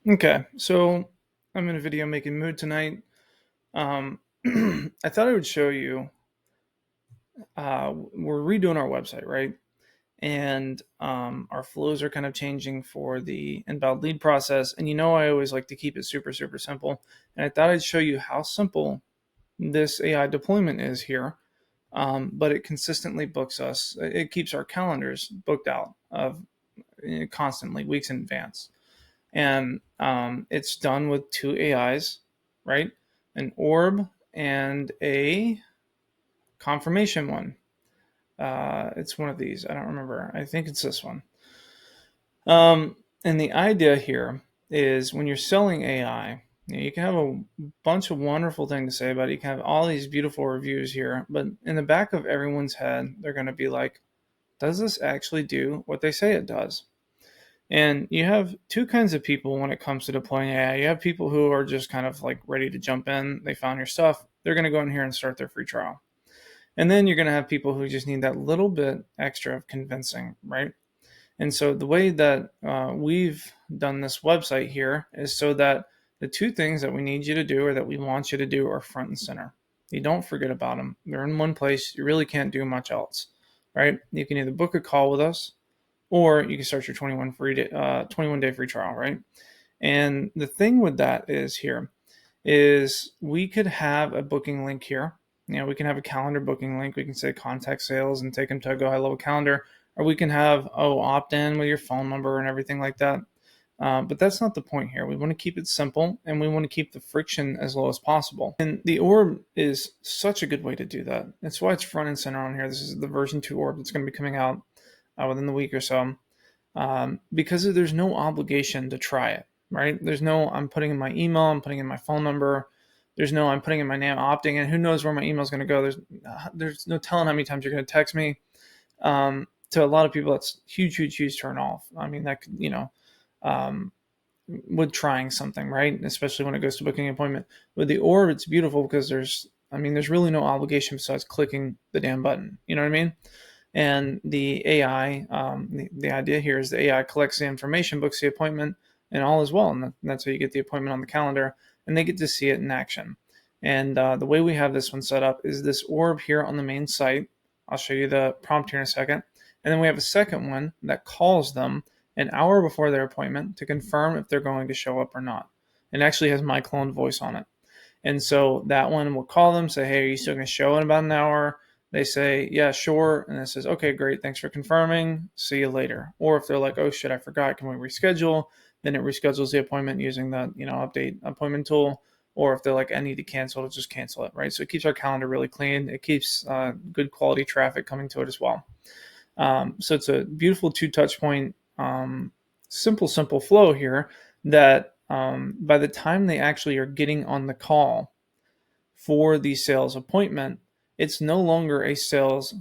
Okay, so I'm in a video making mood tonight. I thought I would show you. We're redoing our website, right? And our flows are kind of changing for the inbound lead process. And I always like to keep it super, super simple. And I thought I'd show you how simple this AI deployment is here. But it consistently books us. It keeps our calendars booked out of constantly, weeks in advance. And it's done with two AIs, right? An orb and a confirmation one. It's one of these. I don't remember. I think it's this one. And the idea here is when you're selling AI, you can have a bunch of wonderful things to say about it. You can have all these beautiful reviews here, but in the back of everyone's head, they're going to be like, does this actually do what they say it does? And you have two kinds of people when it comes to deploying AI. You have people who are just kind of like ready to jump in. They found your stuff. They're going to go in here and start their free trial. And then you're going to have people who just need that little bit extra of convincing, right? And so the way that we've done this website here is so that the two things that we need you to do or that we want you to do are front and center. You don't forget about them. They're in one place. You really can't do much else, right? You can either book a call with us or you can start your 21 day free trial, right? And the thing with that is here is we could have a booking link here. We can have a calendar booking link. We can say contact sales and take them to a Go High Level calendar, or we can have opt in with your phone number and everything like that. But that's not the point here. We want to keep it simple and we want to keep the friction as low as possible. And the orb is such a good way to do that. That's why it's front and center on here. This is the version 2 orb that's going to be coming out within the week or so, because there's no obligation to try it, right? There's no, I'm putting in my email, I'm putting in my phone number. There's no, I'm putting in my name, opting in. Who knows where my email is going to go? There's no telling how many times you're going to text me. To a lot of people, that's huge, huge, huge turn off. I mean, that could, um, with trying something, right? Especially when it goes to booking an appointment. With the orb, it's beautiful because there's really no obligation besides clicking the damn button. You know what I mean? And the AI, the idea here is the AI collects the information, books the appointment, and all is well. And that's how you get the appointment on the calendar, and they get to see it in action. And the way we have this one set up is this orb here on the main site. I'll show you the prompt here in a second. And then we have a second one that calls them an hour before their appointment to confirm if they're going to show up or not. It actually has my cloned voice on it. And so that one will call them, say, hey, are you still going to show in about an hour? They say, yeah, sure. And it says, okay, great. Thanks for confirming. See you later. Or if they're like, oh shit, I forgot. Can we reschedule? Then it reschedules the appointment using the, update appointment tool. Or if they're like, I need to cancel it, just cancel it, right? So it keeps our calendar really clean. It keeps good quality traffic coming to it as well. So it's a beautiful two touch point, simple flow here that by the time they actually are getting on the call for the sales appointment, it's no longer a sales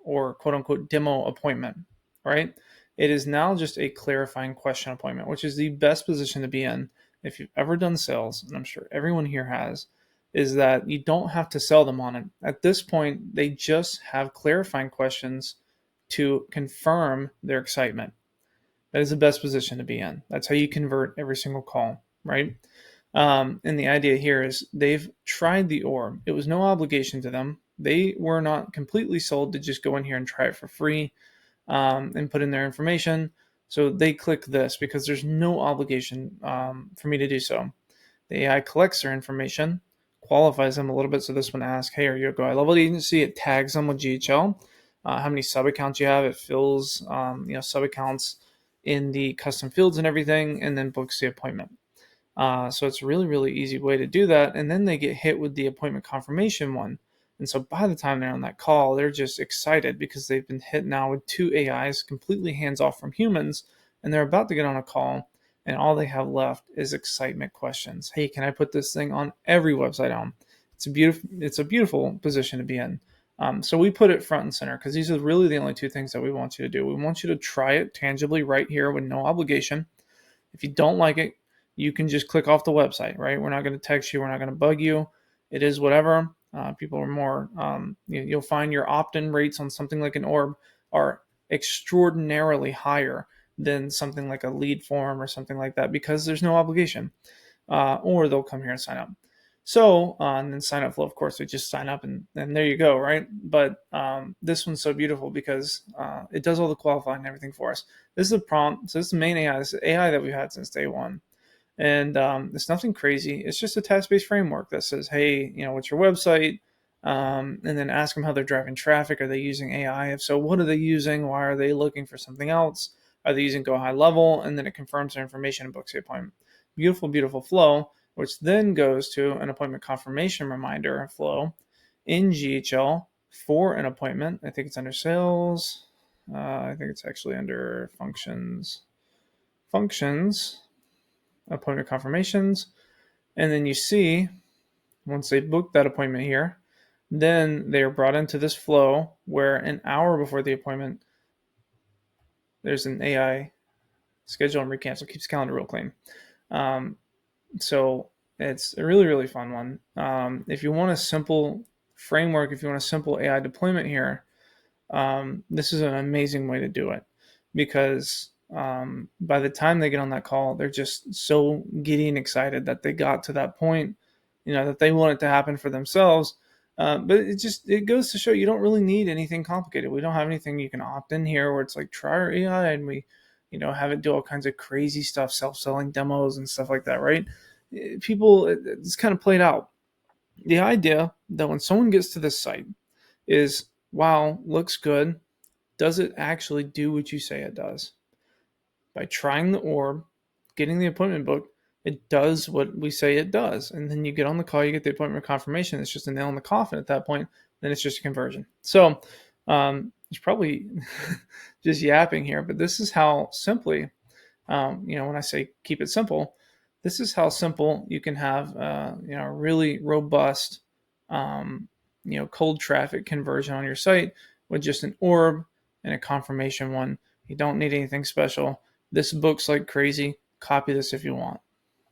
or quote unquote demo appointment, right? It is now just a clarifying question appointment, which is the best position to be in if you've ever done sales, and I'm sure everyone here has, is that you don't have to sell them on it. At this point, they just have clarifying questions to confirm their excitement. That is the best position to be in. That's how you convert every single call, right? And the idea here is they've tried the orb. It was no obligation to them. They were not completely sold to just go in here and try it for free and put in their information. So they click this because there's no obligation for me to do so. The AI collects their information, qualifies them a little bit. So this one asks, hey, are you a Go High Level agency? It tags them with GHL, how many sub accounts you have. It fills sub accounts in the custom fields and everything, and then books the appointment. So it's a really, really easy way to do that. And then they get hit with the appointment confirmation one. And so by the time they're on that call, they're just excited because they've been hit now with two AIs completely hands off from humans. And they're about to get on a call. And all they have left is excitement questions. Hey, can I put this thing on every website on? It's a beautiful position to be in. So we put it front and center because these are really the only two things that we want you to do. We want you to try it tangibly right here with no obligation. If you don't like it, you can just click off the website, right? We're not going to text you. We're not going to bug you. It is whatever. People are more, you'll find your opt-in rates on something like an orb are extraordinarily higher than something like a lead form or something like that, because there's no obligation, or they'll come here and sign up. So, and then sign up flow, of course, they just sign up and there you go, right? But this one's so beautiful because it does all the qualifying and everything for us. This is a prompt. So this is the main AI. This is AI that we've had since day one. And it's nothing crazy. It's just a task-based framework that says, hey, what's your website? And then ask them how they're driving traffic. Are they using AI? If so, what are they using? Why are they looking for something else? Are they using Go High Level? And then it confirms their information and books the appointment. Beautiful, beautiful flow, which then goes to an appointment confirmation reminder flow in GHL for an appointment. I think it's under sales. I think it's actually under functions. Functions, appointment confirmations. And then you see, once they book that appointment here, then they are brought into this flow where an hour before the appointment, there's an AI schedule and recancel, keeps the calendar real clean. So it's a really, really fun one. If you want a simple framework, if you want a simple AI deployment here, this is an amazing way to do it, because by the time they get on that call, they're just so giddy and excited that they got to that point, that they want it to happen for themselves. But it goes to show you don't really need anything complicated. We don't have anything you can opt in here where it's like try our AI and we, have it do all kinds of crazy stuff, self-selling demos and stuff like that, right? It's kind of played out. The idea that when someone gets to this site is, wow, looks good. Does it actually do what you say it does? By trying the orb, getting the appointment booked, it does what we say it does. And then you get on the call, you get the appointment confirmation. It's just a nail in the coffin at that point. Then it's just a conversion. So it's probably just yapping here, but this is how simply, when I say keep it simple, this is how simple you can have, a really robust, cold traffic conversion on your site with just an orb and a confirmation one. You don't need anything special. This books like crazy. Copy this if you want.